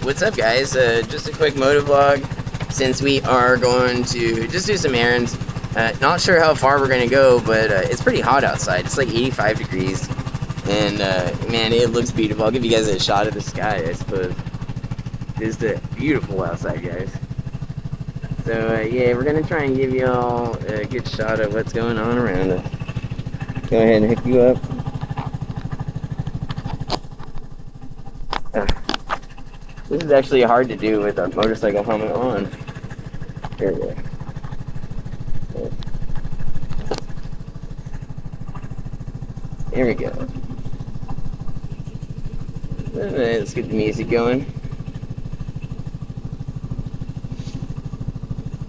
What's up, guys? Just a quick moto vlog since we are going to just do some errands. Not sure how far we're going to go, but it's pretty hot outside. It's like 85 degrees. And man, it looks beautiful. I'll give you guys a shot of the sky, I suppose. It's beautiful outside, guys. So yeah, we're going to try and give you all a good shot of what's going on around us. Go ahead and hook you up. This is actually hard to do with a motorcycle helmet on. There we go. There we go. Let's get the music going.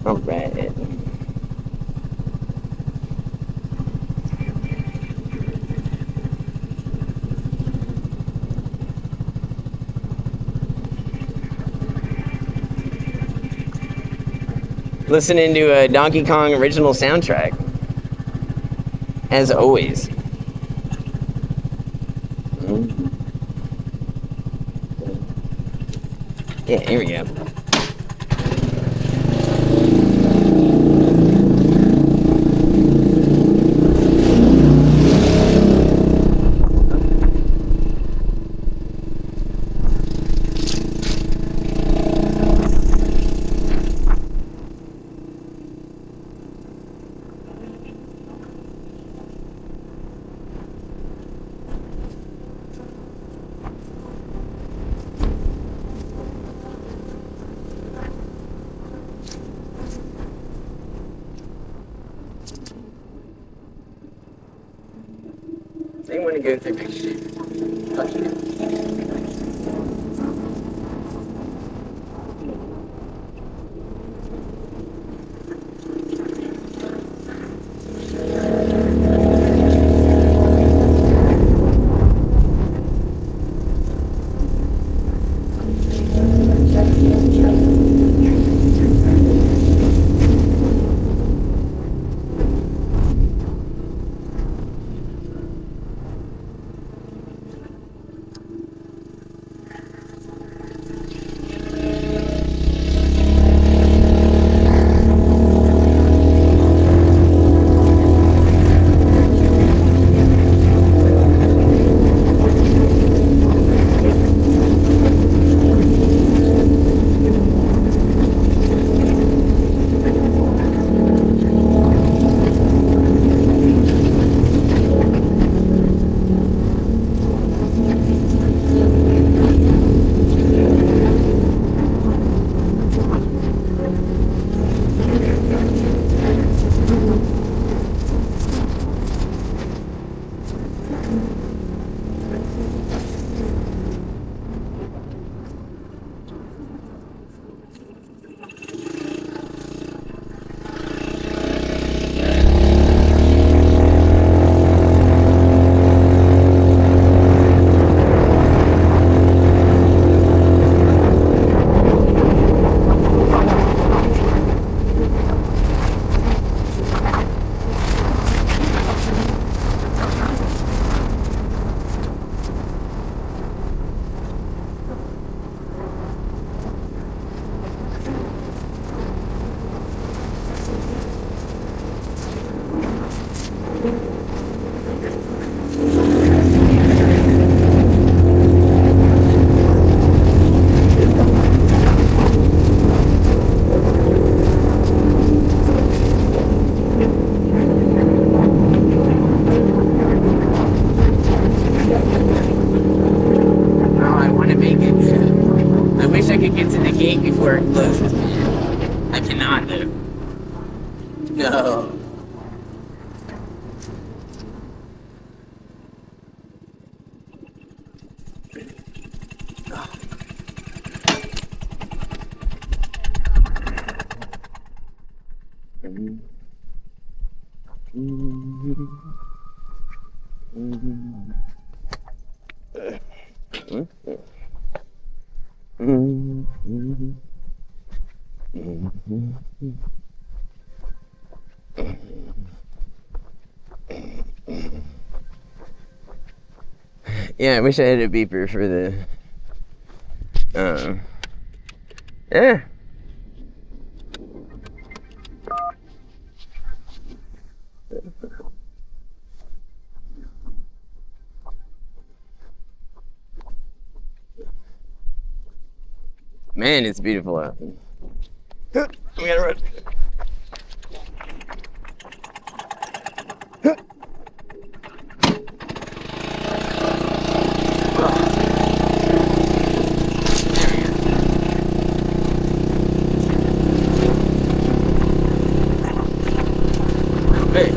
Alright. Listening to a Donkey Kong original soundtrack, as always. Yeah, here we go. They want to go through big shit. Fuck you. Before it closes, man. I cannot, though. No. Yeah, I wish I had a beeper for the Yeah. Man, it's beautiful out there. We gotta run. Hey.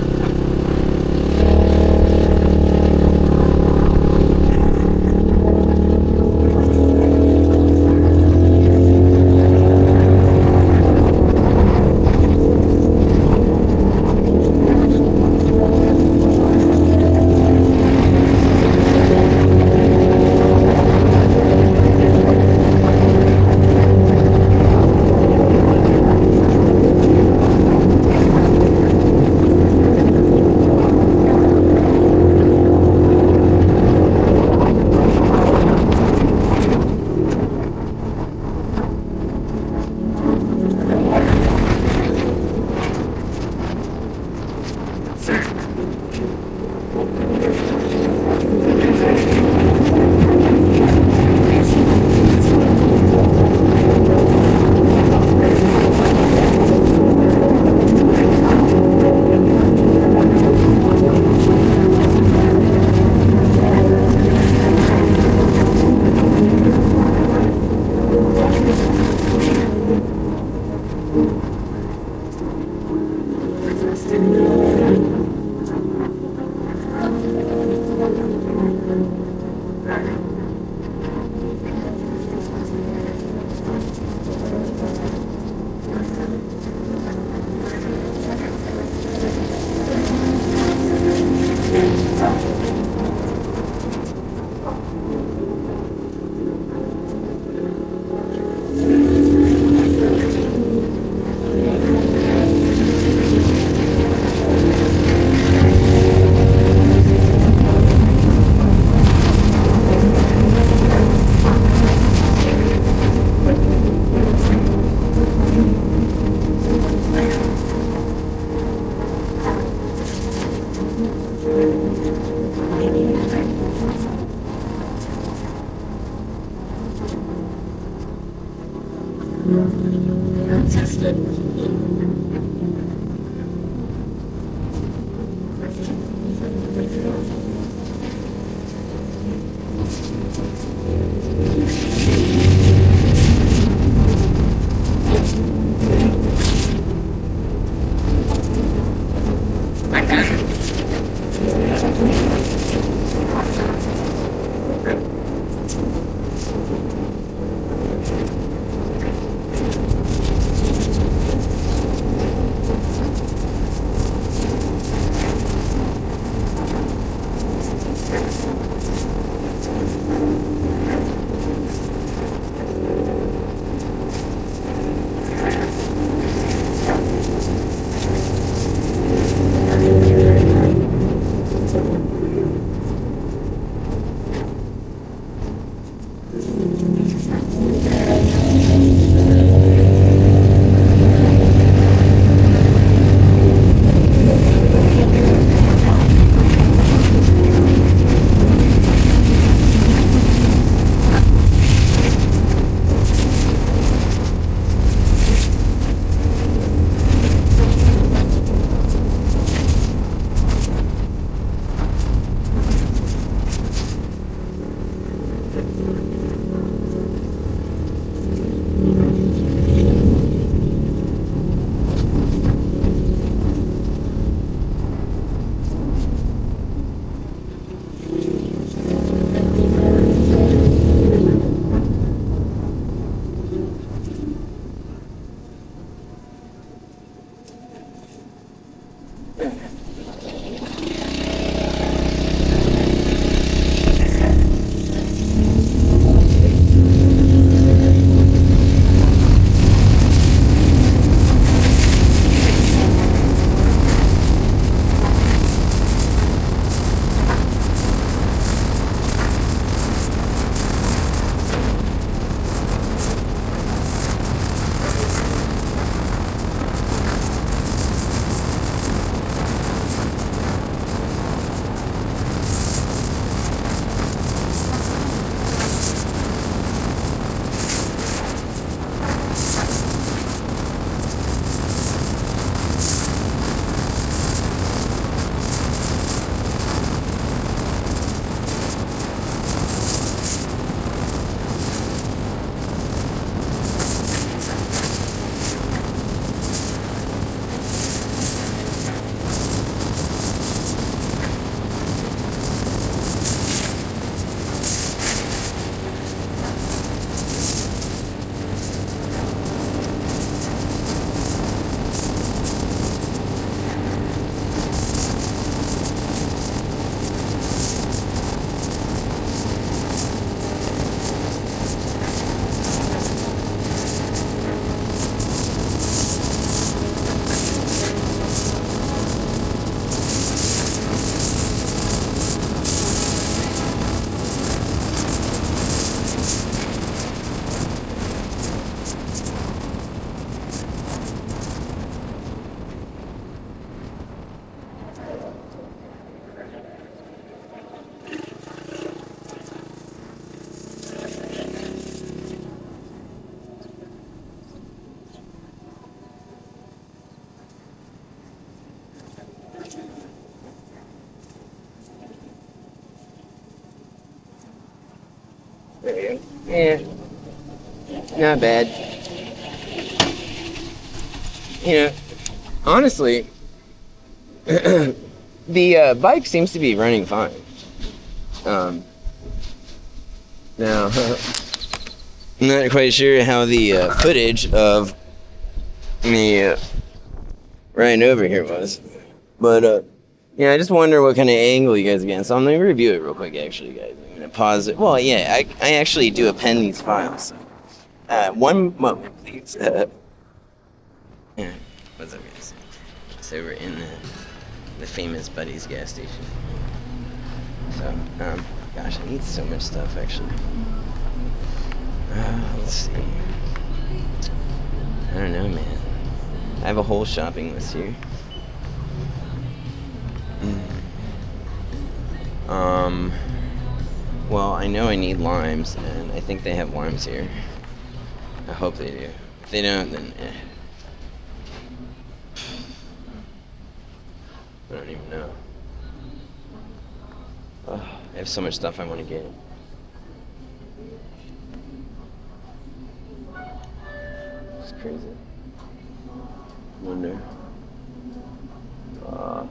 There you go. Yeah, not bad. You know, honestly, the bike seems to be running fine. Now, I'm not quite sure how the footage of me riding over here was, but yeah, I just wonder what kind of angle you guys are getting. So I'm gonna review it real quick, actually, guys. I'm gonna pause it. Well, yeah, I actually do append these files. One moment, please. Yeah, what's up, guys? So we're in the famous Buddy's gas station. So, gosh, I need so much stuff, actually. Let's see. I don't know, man. I have a whole shopping list here. Well, I know I need limes, and I think they have limes here. I hope they do. If they don't, then I don't even know. Oh, I have so much stuff I want to get. It's crazy. Wonder. Huh.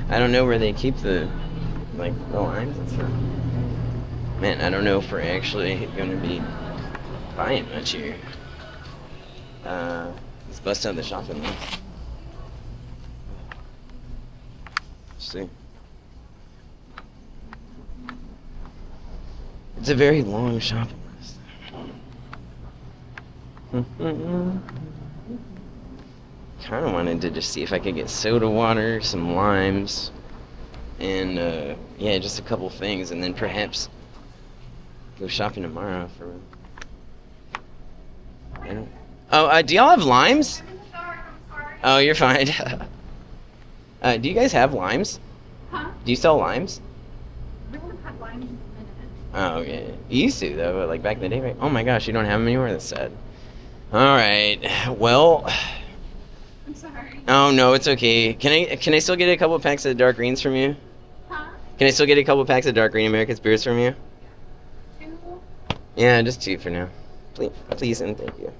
I don't know where they keep the limes and stuff. Man, I don't know if we're actually gonna be buying much here. Let's bust out the shopping list. Let's see. It's a very long shopping list. Kind of wanted to just see if I could get soda water, some limes, and yeah, just a couple things, and then perhaps go shopping tomorrow for. I don't. Oh, do y'all have limes? Oh, you're fine. Do you guys have limes? Huh? Do you sell limes? We would have had limes in a minute. Oh, okay. You used to though, but like back in the day, right? Oh my gosh, you don't have them anymore. That's sad. All right. Well. I'm sorry. Oh no, it's okay. Can I still get a couple of packs of dark greens from you? Huh? Can I still get a couple of packs of dark green American Spirits from you? 2? Yeah, just 2 for now. Please and thank you.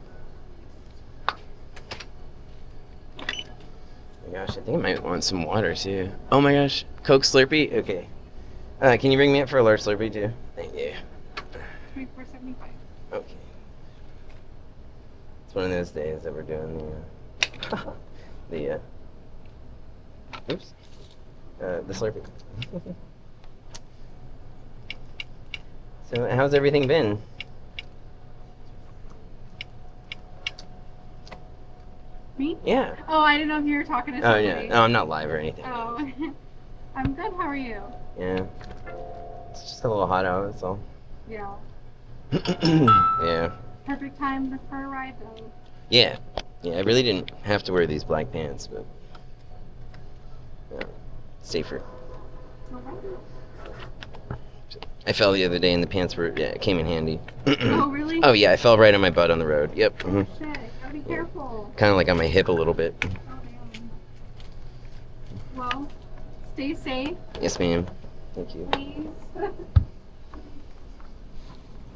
Oh my gosh, I think I might want some water too. Oh my gosh, Coke Slurpee? Okay. Can you bring me up for a large Slurpee too? Thank you. $24.75. Okay. It's one of those days that we're doing the Slurpee. So, how's everything been? Me? Yeah. Oh, I didn't know if you were talking to Oh, somebody. yeah. No, I'm not live or anything. Oh. I'm good. How are you? Yeah. It's just a little hot out, that's all. Yeah. Yeah. Perfect time for a ride, though. Yeah. Yeah, I really didn't have to wear these black pants, but yeah, safer. I fell the other day and the pants it came in handy. Oh, really? Oh, yeah, I fell right on my butt on the road. Yep. Shit. Gotta be careful. Kind of like on my hip a little bit. Oh, damn. Well, stay safe. Yes, ma'am. Thank you. Please.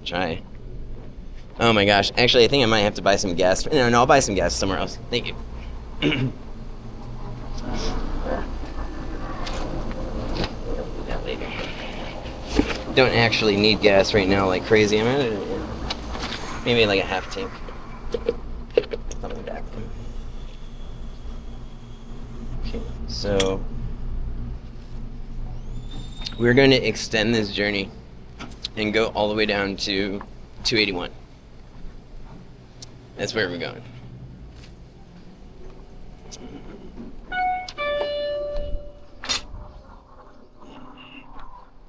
Try. Oh my gosh. Actually, I think I might have to buy some gas. No, I'll buy some gas somewhere else. Thank you. That later. Don't actually need gas right now like crazy. I'm at maybe like a half tank. Coming back. Okay, so we're going to extend this journey and go all the way down to 281. That's where we're going.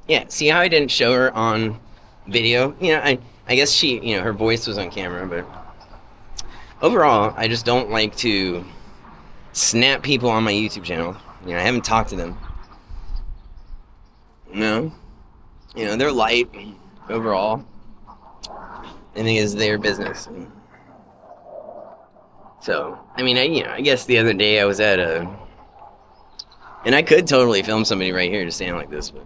Yeah, see how I didn't show her on video? You know, I guess she, her voice was on camera, but overall, I just don't like to snap people on my YouTube channel. I haven't talked to them. No. They're light overall. I think it's their business. So, I mean, I guess the other day I was at a, and I could totally film somebody right here just standing like this, but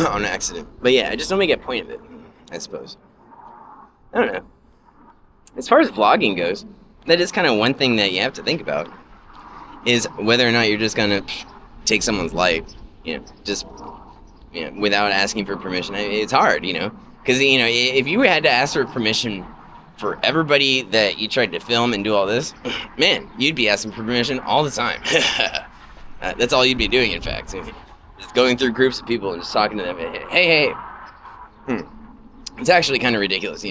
on accident. But yeah, I just don't make a point of it, I suppose. I don't know. As far as vlogging goes, that is kind of one thing that you have to think about, is whether or not you're just gonna take someone's life, just without asking for permission. It's hard, because if you had to ask for permission for everybody that you tried to film and do all this, man, you'd be asking for permission all the time. That's all you'd be doing, in fact. Just going through groups of people and just talking to them. Hey. It's actually kind of ridiculous,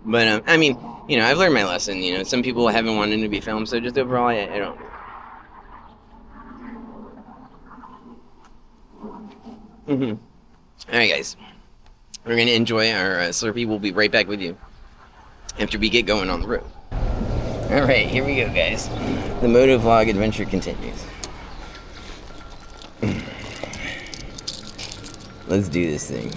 But, I mean, I've learned my lesson. Some people haven't wanted to be filmed, so just overall, I don't. All right, guys. We're going to enjoy our Slurpee. We'll be right back with you after we get going on the road. All right, here we go, guys. The motovlog adventure continues. Let's do this thing.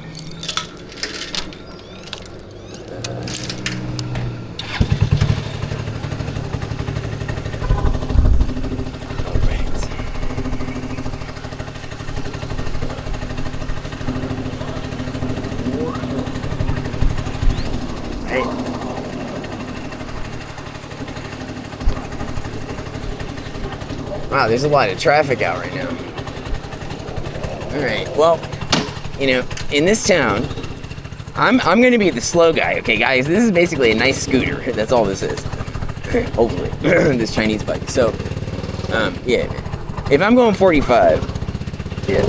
Wow, there's a lot of traffic out right now. Alright, well, in this town, I'm gonna be the slow guy, okay guys? This is basically a nice scooter. That's all this is. Hopefully. This Chinese bike. So, yeah. If I'm going 45, yeah.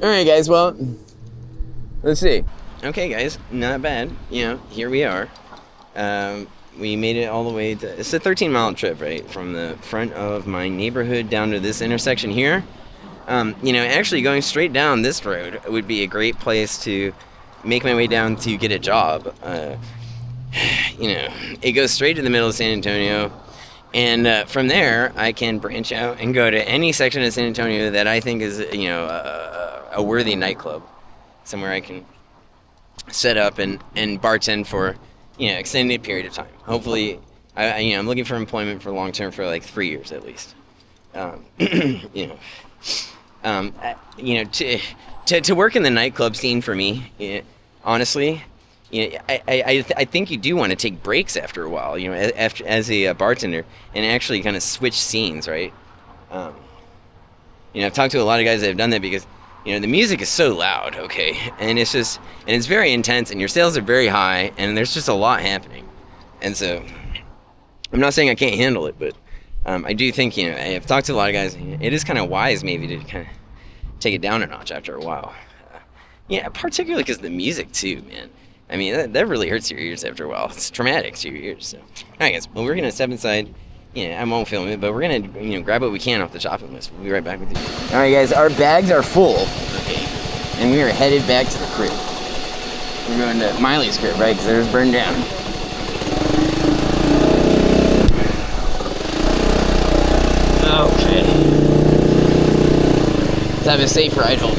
Alright guys, well, let's see. Okay guys, not bad. You know, here we are. We made it all the way to, it's a 13-mile trip, right? From the front of my neighborhood down to this intersection here. You know, actually going straight down this road would be a great place to make my way down to get a job. You know, it goes straight to the middle of San Antonio. And from there, I can branch out and go to any section of San Antonio that I think is, you know, a worthy nightclub. Somewhere I can set up and bartend for, you know, extended period of time. Hopefully, I'm looking for employment for long term for like 3 years at least. You know, to work in the nightclub scene for me, honestly, you know, I think you do want to take breaks after a while, you know, as a bartender, and actually kind of switch scenes, right? You know, I've talked to a lot of guys that have done that because, you know, the music is so loud, okay, and it's very intense, and your sales are very high, and there's just a lot happening, and so I'm not saying I can't handle it, but I do think, you know, I've talked to a lot of guys. It is kind of wise maybe to kind of take it down a notch after a while. Yeah, particularly because the music too, man. I mean, that really hurts your ears after a while. It's traumatic to your ears. So, all right, guys. Well, we're gonna step inside. Yeah, I won't film it, but we're gonna, you know, grab what we can off the shopping list. We'll be right back with you. All right, guys. Our bags are full. Okay, and we are headed back to the crib. We're going to Miley's crib, right? Because theirs burned down. Okay. Let's have a safe ride home.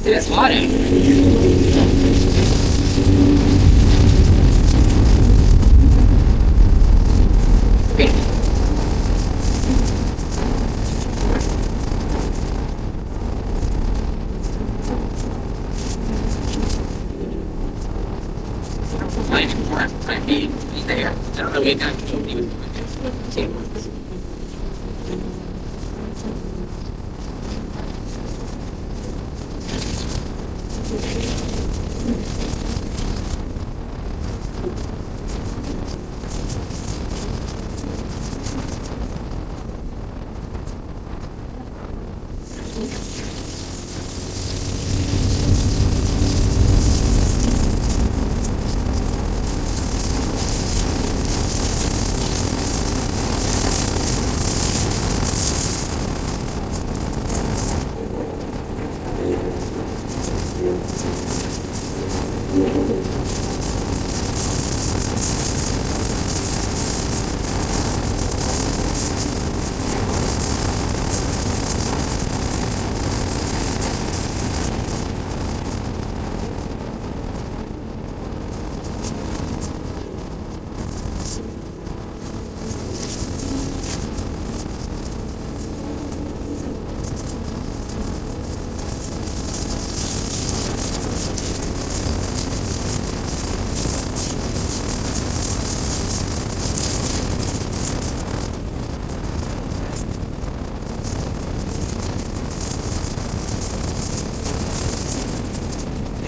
And it's hot out here. Okay. I'd be there. I don't know what I can do with it.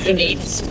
Who needs?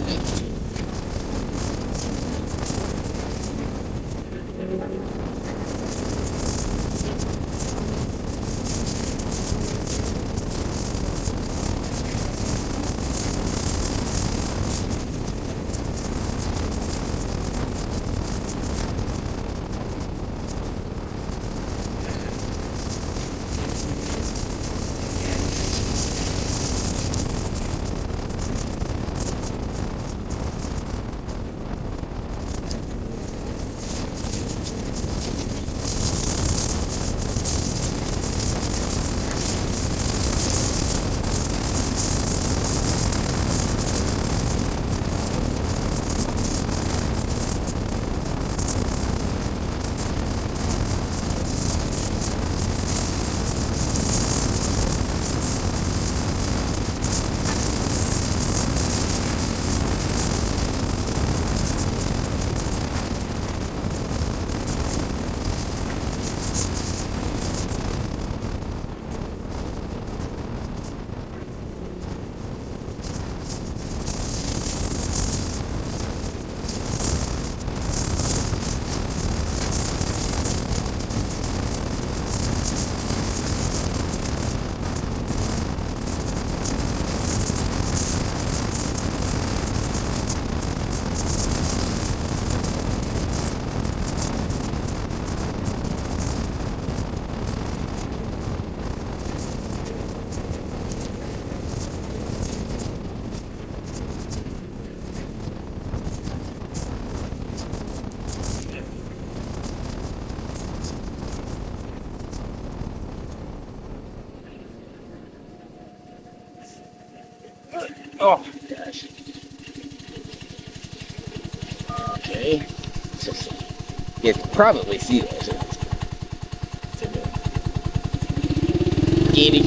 Oh gosh. Okay. Just, you can probably see those. Giddy.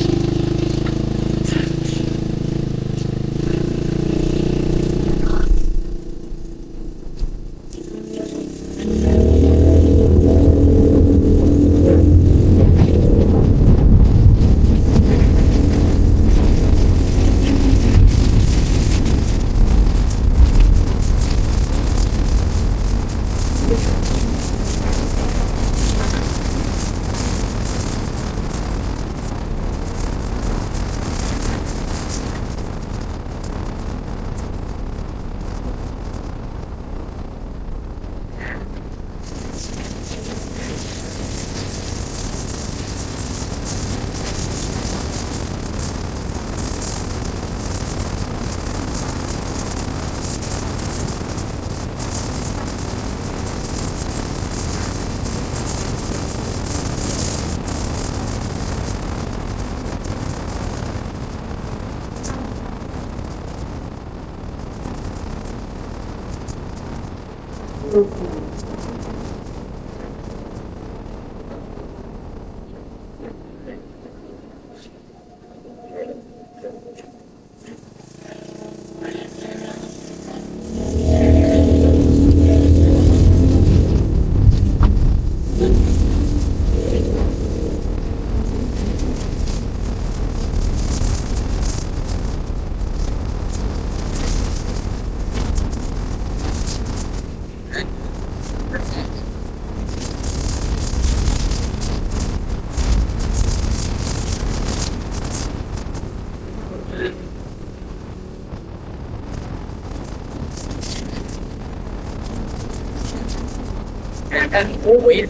Oh, wait.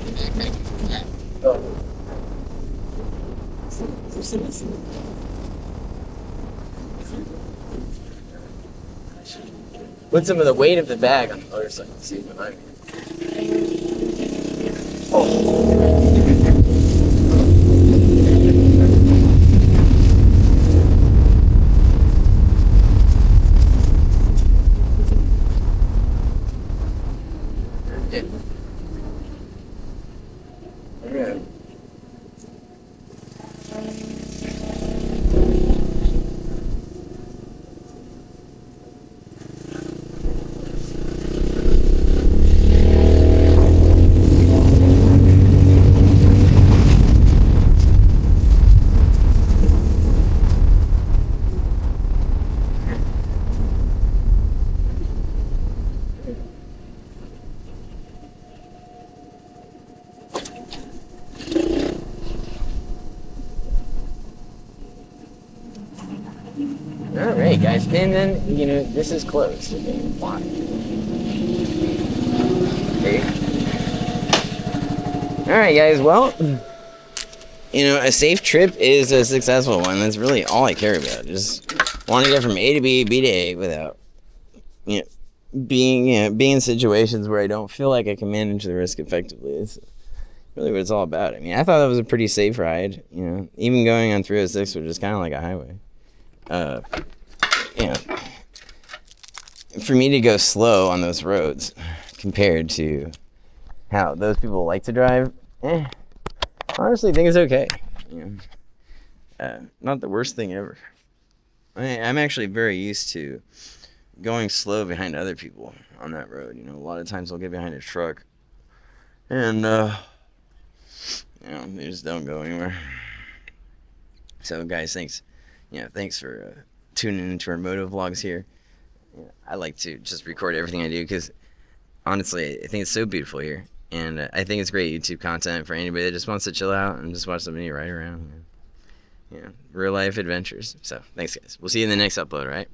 Oh. Put some of the weight of the bag on the motorcycle. See behind me. Yeah. Yeah. All right, guys, and then this is closed. Okay, why? Okay. All right, guys. Well, a safe trip is a successful one. That's really all I care about. Just want to get from A to B, B to A, without being in situations where I don't feel like I can manage the risk effectively. It's really what it's all about. I mean, I thought that was a pretty safe ride. Even going on 306, which is kind of like a highway. For me to go slow on those roads compared to how those people like to drive, honestly, I think it's okay. Not the worst thing ever. I'm actually very used to going slow behind other people on that road. A lot of times I'll get behind a truck and they just don't go anywhere. So guys, thanks. Thanks for tuning into our moto vlogs here. I like to just record everything I do because honestly, I think it's so beautiful here, and I think it's great YouTube content for anybody that just wants to chill out and just watch somebody ride around. Real life adventures. So thanks, guys. We'll see you in the next upload, right?